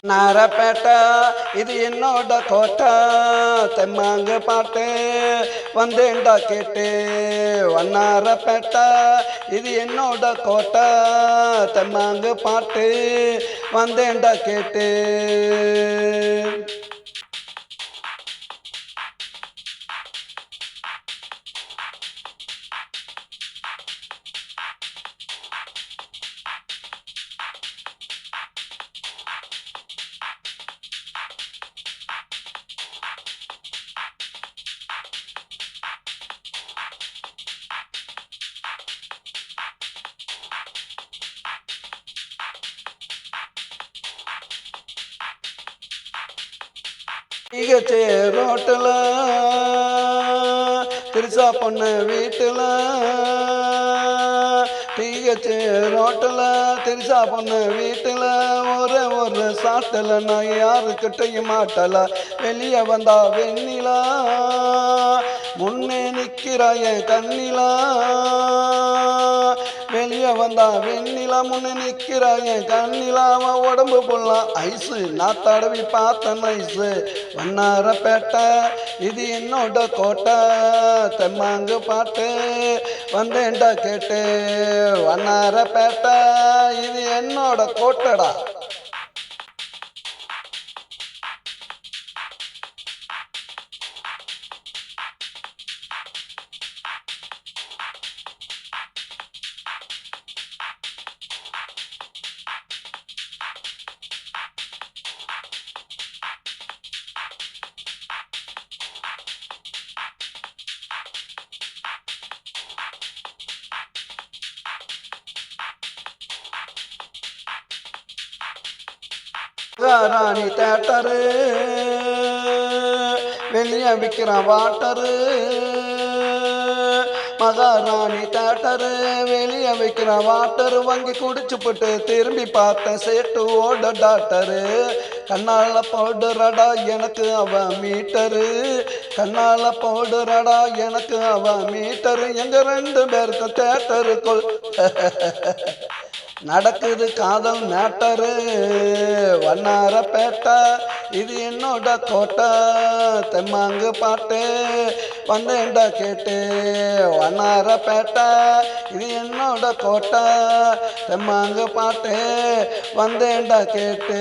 நாரப்பேட்டை இது என்னோட கோட்டை தெம்மாங்கு பாட்டு வந்தேண்டா கேட்டு வண்ணாரப்பேட்டை இது என்னோட கோட்டை தெம்மாங்கு பாட்டு வந்தேண்டா கேட்டு ஈகச்சே ரோட்டில் திருசா பொண்ணு வீட்டில் டிஹெச் ரோட்டில் திருசா பொண்ணு வீட்டில் ஒரு சாட்டில் நான் யாருக்கிட்டையும் மாட்டல வெளியே வந்தா வெண்ணிலா முன்னே நிற்கிறாய கண்ணிலா வெளியே வந்தா வெண்ணிலா முன்னே நிற்கிறாய கண்ணிலாம உடம்பு புல்லாம் ஐஸு நான் தடவி பார்த்தேன் ஐஸு வண்ணாரப்பேட்டை இது என்னோட கோட்டை தெம்மாங்கு பாட்டு வந்தேன்டா கேட்டு வண்ணாரப்பேட்டை இது என்னோட கோட்டடா. ராணி தேட்டரு வெளியே விற்கிற வாட்டரு மகாராணி தேட்டரு வெளியே விற்கிற வாட்டரு வாங்கி குடிச்சுப்புட்டு திரும்பி பார்த்தேன் சேட்டு ஓட டாக்டரு கண்ணால போடுறடா எனக்கு அவ மீட்டரு கண்ணால போடுறடா எனக்கு அவ மீட்டரு எங்க ரெண்டு பேருக்கு தேட்டருக்குள் நடக்குது காதல் மேட்டரு வண்ணாரப்பேட்டை இது என்னோட கோட்டை தெம்மாங்கு பாட்டு வந்தேன்டா கேட்டு வண்ணாரப்பேட்டை இது என்னோட கோட்டை தெம்மாங்கு பாட்டு வந்தேன்டா கேட்டு